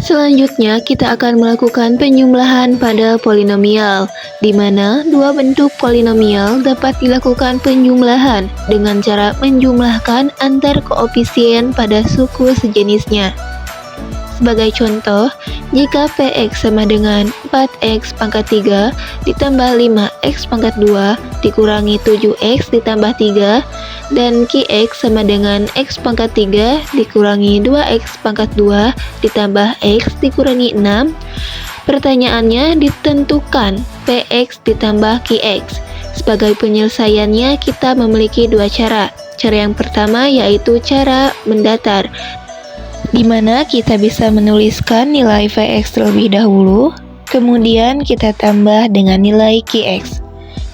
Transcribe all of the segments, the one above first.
Selanjutnya, kita akan melakukan penjumlahan pada polinomial, di mana dua bentuk polinomial dapat dilakukan penjumlahan dengan cara menjumlahkan antar koefisien pada suku sejenisnya. Sebagai contoh, jika Px sama dengan 4x pangkat 3 ditambah 5x pangkat 2 dikurangi 7x ditambah 3, dan Qx sama dengan x pangkat 3 dikurangi 2x pangkat 2 ditambah x dikurangi 6, pertanyaannya ditentukan Px ditambah Qx. Sebagai penyelesaiannya, kita memiliki dua cara. Cara yang pertama yaitu cara mendatar, di mana kita bisa menuliskan nilai Vx terlebih dahulu, kemudian kita tambah dengan nilai Qx.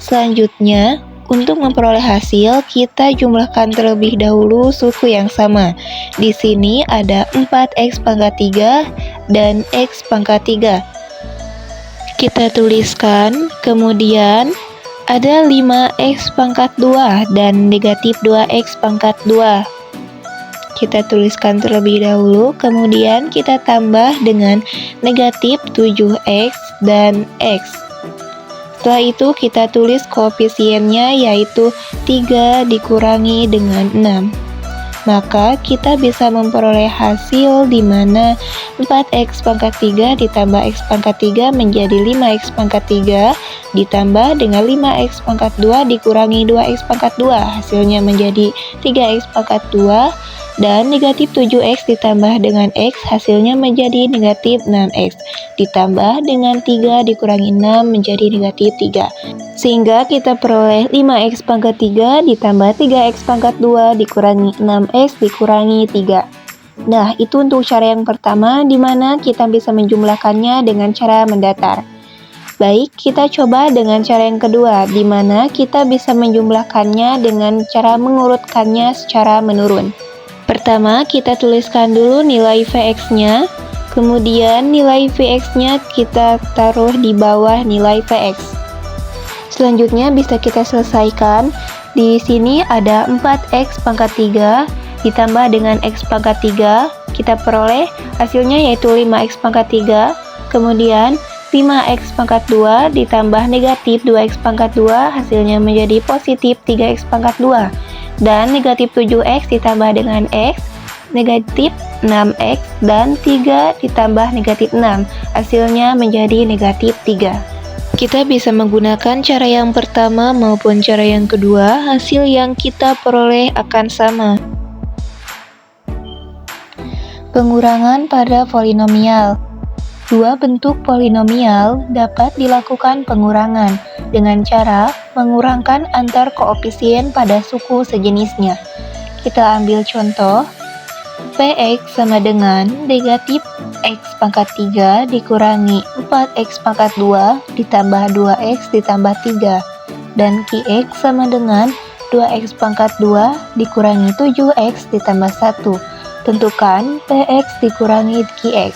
Selanjutnya, untuk memperoleh hasil, kita jumlahkan terlebih dahulu suku yang sama. Di sini ada 4x pangkat 3 dan x pangkat 3. Kita tuliskan, kemudian ada 5x pangkat 2 dan negatif 2x pangkat 2. Kita tuliskan terlebih dahulu, kemudian kita tambah dengan negatif 7x dan x. Setelah itu kita tulis koefisiennya yaitu 3 dikurangi dengan 6. Maka kita bisa memperoleh hasil di mana 4x pangkat 3 ditambah x pangkat 3 menjadi 5x pangkat 3 ditambah dengan 5x pangkat 2 dikurangi 2x pangkat 2, hasilnya menjadi 3x pangkat 2, dan negatif 7x ditambah dengan x hasilnya menjadi negatif 6x ditambah dengan 3 dikurangi 6 menjadi negatif 3, sehingga kita peroleh 5x pangkat 3 ditambah 3x pangkat 2 dikurangi 6x dikurangi 3. Nah, itu untuk cara yang pertama, di mana kita bisa menjumlahkannya dengan cara mendatar. Baik, kita coba dengan cara yang kedua, di mana kita bisa menjumlahkannya dengan cara mengurutkannya secara menurun. Pertama, kita tuliskan dulu nilai Vx-nya, kemudian nilai Vx-nya kita taruh di bawah nilai Vx. Selanjutnya bisa kita selesaikan. Di sini ada 4x pangkat 3 ditambah dengan x pangkat 3, kita peroleh hasilnya yaitu 5x pangkat 3, kemudian 5x pangkat 2 ditambah negatif 2x pangkat 2, hasilnya menjadi positif 3x pangkat 2. Dan negatif 7x ditambah dengan x, negatif 6x, dan 3 ditambah negatif 6, hasilnya menjadi negatif 3. Kita bisa menggunakan cara yang pertama maupun cara yang kedua, hasil yang kita peroleh akan sama. Pengurangan pada polinomial. Dua bentuk polinomial dapat dilakukan pengurangan dengan cara mengurangkan antar koefisien pada suku sejenisnya. Kita ambil contoh, Px sama dengan negatif x pangkat 3 dikurangi 4x pangkat 2 ditambah 2x ditambah 3, dan Qx sama dengan 2x pangkat 2 dikurangi 7x ditambah 1. Tentukan Px dikurangi Qx.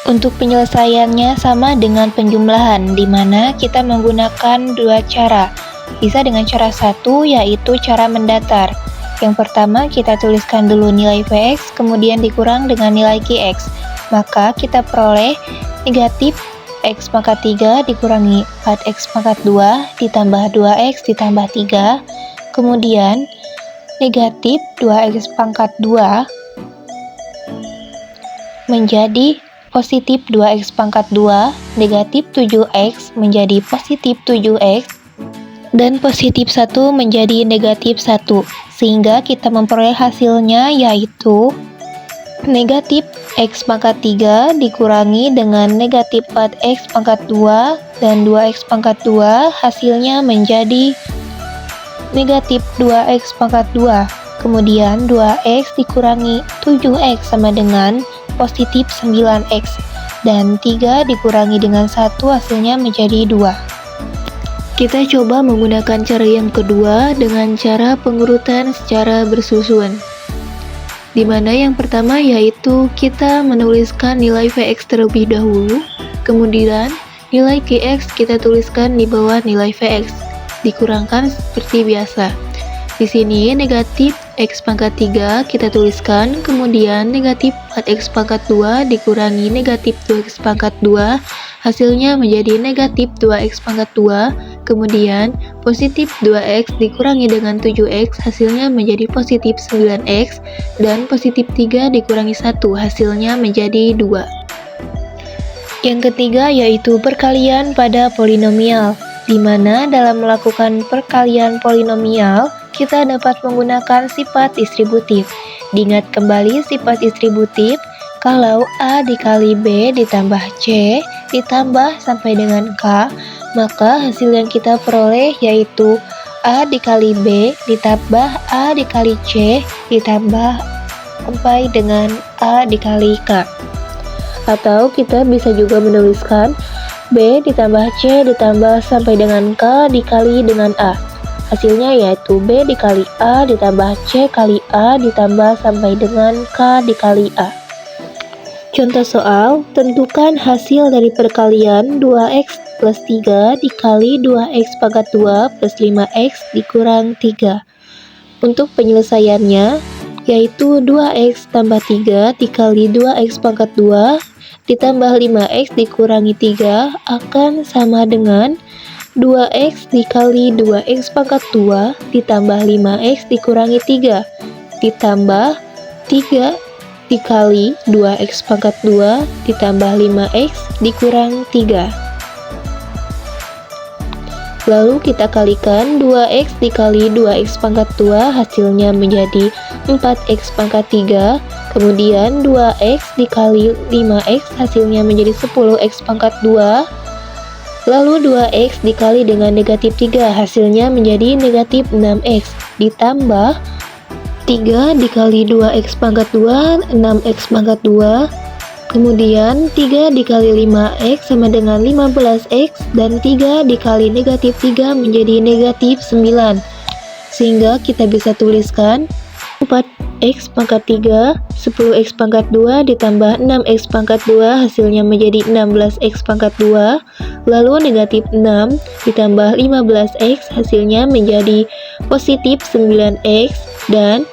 Untuk penyelesaiannya sama dengan penjumlahan, di mana kita menggunakan dua cara. Bisa dengan cara satu, yaitu cara mendatar. Yang pertama, kita tuliskan dulu nilai Vx, kemudian dikurang dengan nilai Qx. Maka kita peroleh negatif x pangkat 3 dikurangi 4x pangkat 2 ditambah 2x ditambah 3, kemudian negatif 2x pangkat 2 menjadi positif 2x pangkat 2, negatif 7x menjadi positif 7x, dan positif 1 menjadi negatif 1, sehingga kita memperoleh hasilnya yaitu negatif x pangkat 3 dikurangi dengan negatif 4x pangkat 2 dan 2x pangkat 2, hasilnya menjadi negatif 2x pangkat 2, kemudian 2x dikurangi 7x sama dengan positif 9x, dan 3 dikurangi dengan 1 hasilnya menjadi 2. Kita coba menggunakan cara yang kedua dengan cara pengurutan secara bersusun, di mana yang pertama yaitu kita menuliskan nilai Vx terlebih dahulu, kemudian nilai Qx kita tuliskan di bawah nilai Vx, dikurangkan seperti biasa. Di sini negatif X pangkat 3 kita tuliskan, kemudian negatif 4X pangkat 2 dikurangi negatif 2X pangkat 2, hasilnya menjadi negatif 2X pangkat 2, kemudian positif 2X dikurangi dengan 7X, hasilnya menjadi positif 9X, dan positif 3 dikurangi 1, hasilnya menjadi 2. Yang ketiga yaitu perkalian pada polinomial, di mana dalam melakukan perkalian polinomial, kita dapat menggunakan sifat distributif. Diingat kembali sifat distributif, kalau A dikali B ditambah C ditambah sampai dengan K, maka hasil yang kita peroleh yaitu A dikali B ditambah A dikali C ditambah sampai dengan A dikali K. Atau kita bisa juga menuliskan B ditambah C ditambah sampai dengan K dikali dengan A. Hasilnya yaitu B dikali A ditambah C kali A ditambah sampai dengan K dikali A. Contoh soal, tentukan hasil dari perkalian 2X plus 3 dikali 2X pangkat 2 plus 5X dikurang 3. Untuk penyelesaiannya, yaitu 2X tambah 3 dikali 2X pangkat 2 ditambah 5X dikurangi 3 akan sama dengan 2X dikali 2X pangkat 2 ditambah 5X dikurangi 3 ditambah 3 dikali 2X pangkat 2 ditambah 5X dikurang 3. Lalu kita kalikan 2X dikali 2X pangkat 2 hasilnya menjadi 4X pangkat 3. Kemudian 2X dikali 5X hasilnya menjadi 10X pangkat 2. Lalu 2X dikali dengan negatif 3 hasilnya menjadi negatif 6X ditambah 3 dikali 2X pangkat 2, 6X pangkat 2. Kemudian 3 dikali 5X sama dengan 15X dan 3 dikali negatif 3 menjadi negatif 9. Sehingga kita bisa tuliskan 4X pangkat 3, 10X pangkat 2 ditambah 6X pangkat 2 hasilnya menjadi 16X pangkat 2. Lalu negatif 6 ditambah 15X hasilnya menjadi positif 9X dan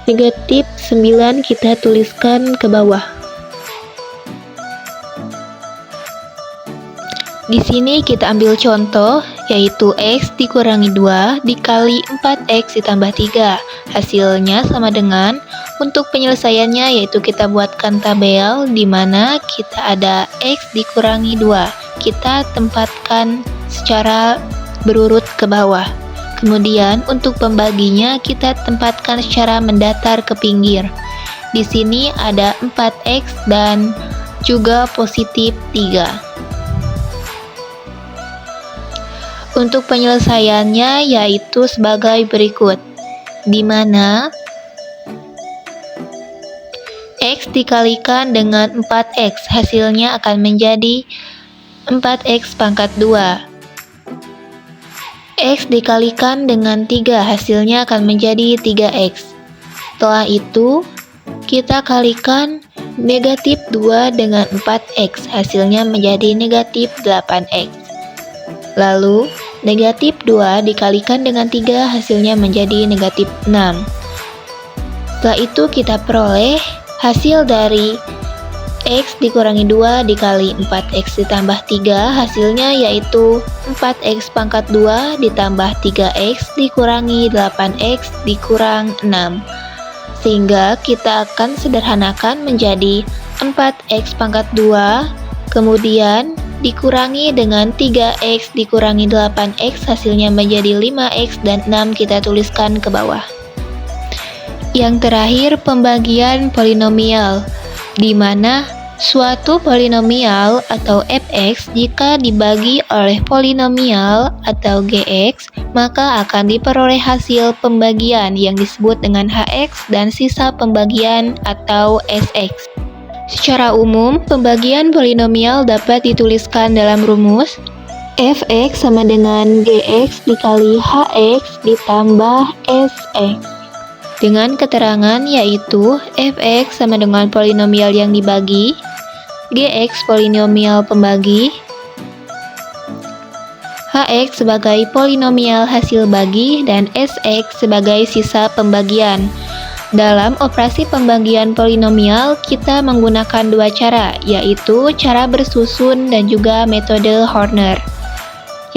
negatif 9 kita tuliskan ke bawah. Di sini kita ambil contoh, yaitu X dikurangi 2 dikali 4X ditambah 3. Hasilnya sama dengan, untuk penyelesaiannya yaitu kita buatkan tabel di mana kita ada X dikurangi 2. Kita tempatkan secara berurut ke bawah. Kemudian untuk pembaginya kita tempatkan secara mendatar ke pinggir. Di sini ada 4X dan juga positif 3. Untuk penyelesaiannya yaitu sebagai berikut, di mana X dikalikan dengan 4X, hasilnya akan menjadi 4X pangkat 2. X dikalikan dengan 3, hasilnya akan menjadi 3X. Setelah itu, kita kalikan negatif 2 dengan 4X, hasilnya menjadi negatif 8X. Lalu, negatif 2 dikalikan dengan 3 hasilnya menjadi negatif 6. Setelah itu kita peroleh hasil dari X dikurangi 2 dikali 4X ditambah 3 hasilnya yaitu 4X pangkat 2 ditambah 3X dikurangi 8X dikurang 6. Sehingga kita akan sederhanakan menjadi 4X pangkat 2 kemudian dikurangi dengan 3X dikurangi 8X hasilnya menjadi 5X dan 6 kita tuliskan ke bawah. Yang terakhir pembagian polinomial, di mana suatu polinomial atau fx jika dibagi oleh polinomial atau gx maka akan diperoleh hasil pembagian yang disebut dengan hx dan sisa pembagian atau sx. Secara umum, pembagian polinomial dapat dituliskan dalam rumus fx sama dengan gx dikali hx ditambah sx. Dengan keterangan yaitu fx sama dengan polinomial yang dibagi, gx polinomial pembagi, Hx sebagai polinomial hasil bagi, dan Sx sebagai sisa pembagian. Dalam operasi pembagian polinomial, kita menggunakan dua cara, yaitu cara bersusun dan juga metode Horner.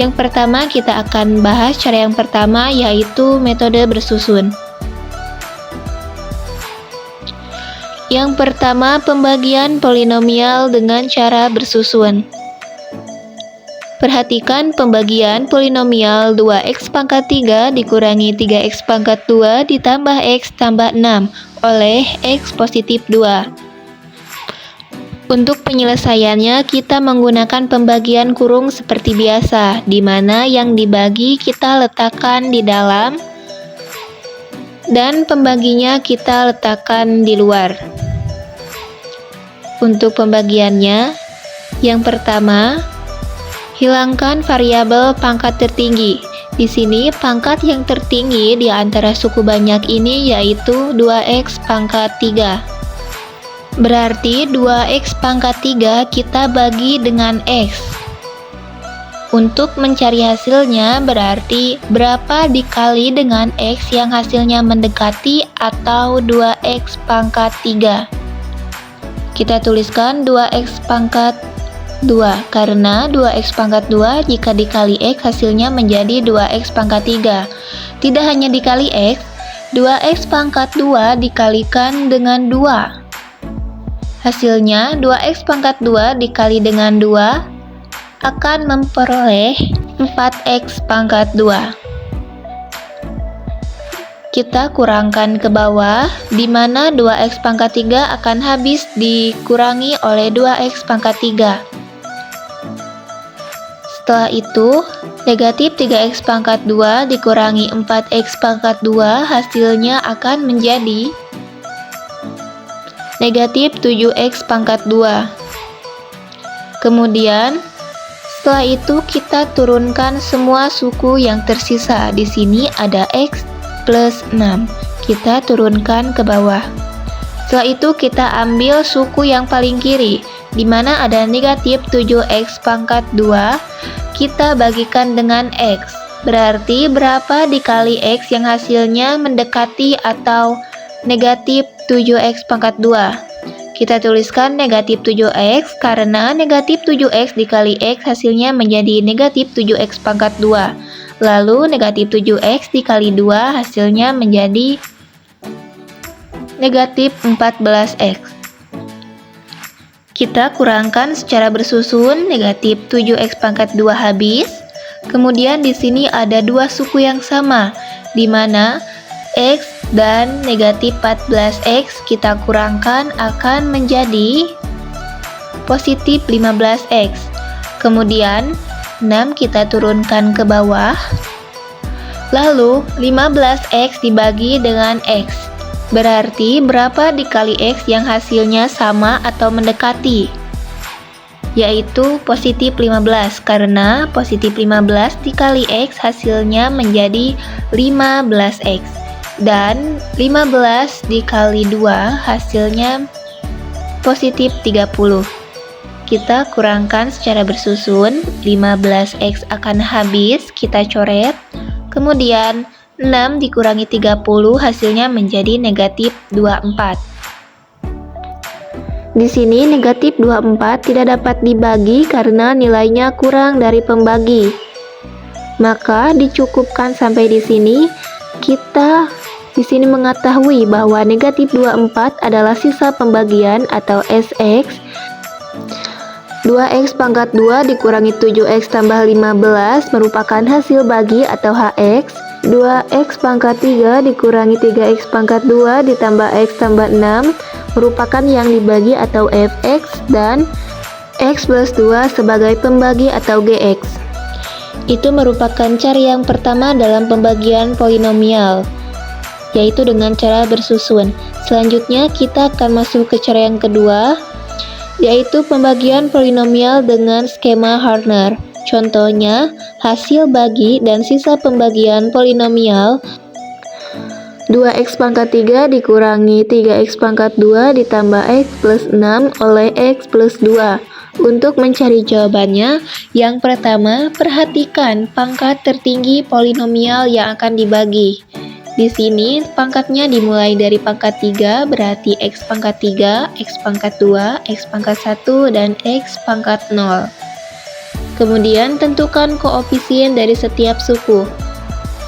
Yang pertama, kita akan bahas cara yang pertama, yaitu metode bersusun. Yang pertama, pembagian polinomial dengan cara bersusun. Perhatikan pembagian polinomial 2x pangkat 3 dikurangi 3x pangkat 2 ditambah x tambah 6 oleh x positif 2. Untuk penyelesaiannya, kita menggunakan pembagian kurung seperti biasa, di mana yang dibagi kita letakkan di dalam dan pembaginya kita letakkan di luar. Untuk pembagiannya, yang pertama, hilangkan variabel pangkat tertinggi. Di sini pangkat yang tertinggi di antara suku banyak ini yaitu 2x pangkat 3. Berarti 2x pangkat 3 kita bagi dengan x. Untuk mencari hasilnya berarti berapa dikali dengan x yang hasilnya mendekati atau 2x pangkat 3. Kita tuliskan 2x pangkat 2, karena 2x pangkat 2 jika dikali x hasilnya menjadi 2x pangkat 3. Tidak hanya dikali x, 2x pangkat 2 dikalikan dengan 2. Hasilnya 2x pangkat 2 dikali dengan 2 akan memperoleh 4x pangkat 2. Kita kurangkan ke bawah, di mana 2x pangkat 3 akan habis dikurangi oleh 2x pangkat 3. Setelah itu, negatif 3x pangkat 2 dikurangi 4x pangkat 2 hasilnya akan menjadi negatif 7x pangkat 2. Kemudian, setelah itu kita turunkan semua suku yang tersisa. Di sini ada x plus 6. Kita turunkan ke bawah. Setelah itu kita ambil suku yang paling kiri, di mana ada negatif 7x pangkat 2, kita bagikan dengan x. Berarti berapa dikali x yang hasilnya mendekati atau negatif 7x pangkat 2. Kita tuliskan negatif 7x karena negatif 7x dikali x hasilnya menjadi negatif 7x pangkat 2. Lalu negatif 7x dikali 2 hasilnya menjadi negatif 14x. Kita kurangkan secara bersusun, negatif 7x pangkat 2 habis. Kemudian di sini ada dua suku yang sama, di mana x dan negatif 14x kita kurangkan akan menjadi positif 15x. Kemudian 6 kita turunkan ke bawah. Lalu 15x dibagi dengan x. Berarti berapa dikali x yang hasilnya sama atau mendekati? Yaitu positif 15, karena positif 15 dikali x hasilnya menjadi 15x. Dan 15 dikali 2 hasilnya positif 30. Kita kurangkan secara bersusun, 15x akan habis, kita coret. Kemudian 6 dikurangi 30 hasilnya menjadi negatif 24. Di sini negatif 24 tidak dapat dibagi karena nilainya kurang dari pembagi. Maka dicukupkan sampai di sini. Kita di sini mengetahui bahwa negatif 24 adalah sisa pembagian atau Sx. 2x pangkat 2 dikurangi 7x tambah 15 merupakan hasil bagi atau Hx. 2x pangkat 3 dikurangi 3x pangkat 2 ditambah x tambah 6 merupakan yang dibagi atau Fx, dan x plus 2 sebagai pembagi atau Gx. Itu merupakan cara yang pertama dalam pembagian polinomial, yaitu dengan cara bersusun. Selanjutnya kita akan masuk ke cara yang kedua, yaitu pembagian polinomial dengan skema Horner. Contohnya, hasil bagi dan sisa pembagian polinomial 2x pangkat 3 dikurangi 3x pangkat 2 ditambah x plus 6 oleh x plus 2 Untuk mencari jawabannya, yang pertama, perhatikan pangkat tertinggi polinomial yang akan dibagi. Di sini pangkatnya dimulai dari pangkat 3, berarti X pangkat 3, X pangkat 2, X pangkat 1, dan X pangkat 0. Kemudian tentukan koefisien dari setiap suku.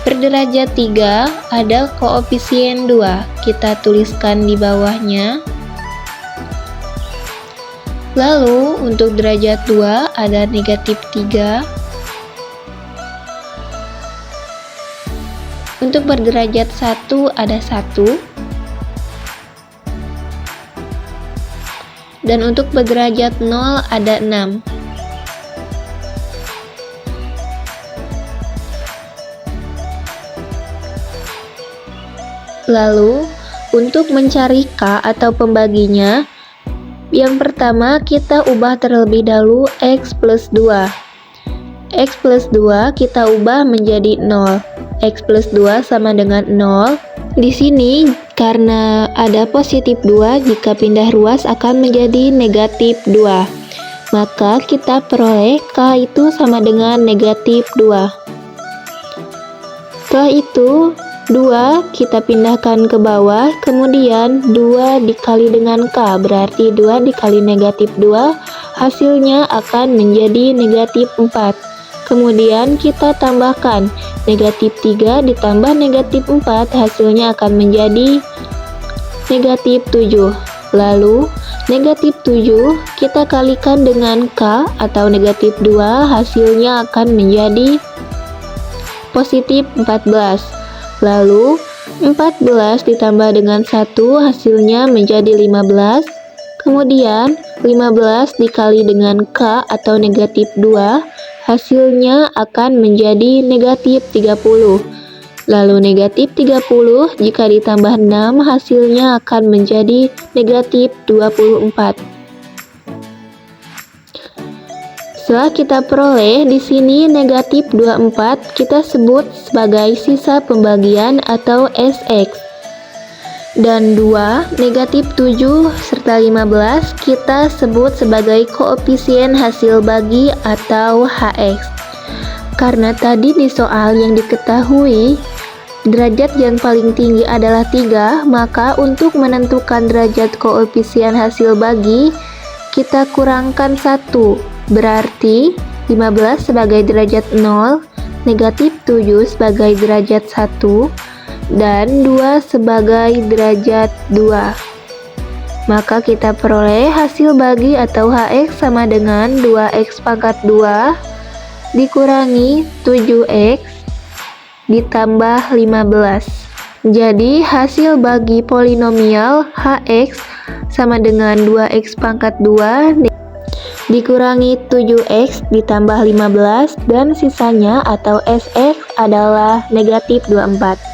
Per derajat 3 ada koefisien 2, kita tuliskan di bawahnya. Lalu untuk derajat 2 ada negatif 3. Untuk berderajat 1 ada 1. Dan untuk berderajat 0 ada 6. Lalu, untuk mencari K atau pembaginya, yang pertama kita ubah terlebih dahulu X plus 2. X plus 2 kita ubah menjadi 0. X plus 2 sama dengan 0. Di sini karena ada positif 2, jika pindah ruas akan menjadi negatif 2. Maka kita peroleh K itu sama dengan negatif 2. Setelah itu 2 kita pindahkan ke bawah, kemudian 2 dikali dengan K, berarti 2 dikali negatif 2, hasilnya akan menjadi negatif 4. Kemudian kita tambahkan negatif 3 ditambah negatif 4, hasilnya akan menjadi negatif 7. Lalu negatif 7 kita kalikan dengan K atau negatif 2, hasilnya akan menjadi positif 14. Lalu 14 ditambah dengan 1, hasilnya menjadi 15. Kemudian 15 dikali dengan K atau negatif 2, hasilnya akan menjadi negatif 30. Lalu negatif 30 jika ditambah 6, hasilnya akan menjadi negatif 24. Setelah kita peroleh di sini negatif 24, kita sebut sebagai sisa pembagian atau SX. Dan 2, negatif 7 serta 15 kita sebut sebagai koefisien hasil bagi atau HX. Karena tadi di soal yang diketahui derajat yang paling tinggi adalah 3, maka untuk menentukan derajat koefisien hasil bagi kita kurangkan 1, berarti 15 sebagai derajat 0, negatif 7 sebagai derajat 1, dan 2 sebagai derajat 2. Maka kita peroleh hasil bagi atau HX sama dengan 2X pangkat 2 dikurangi 7X ditambah 15. Jadi hasil bagi polinomial HX sama dengan 2X pangkat 2 dikurangi 7X ditambah 15, dan sisanya atau SX adalah negatif 24.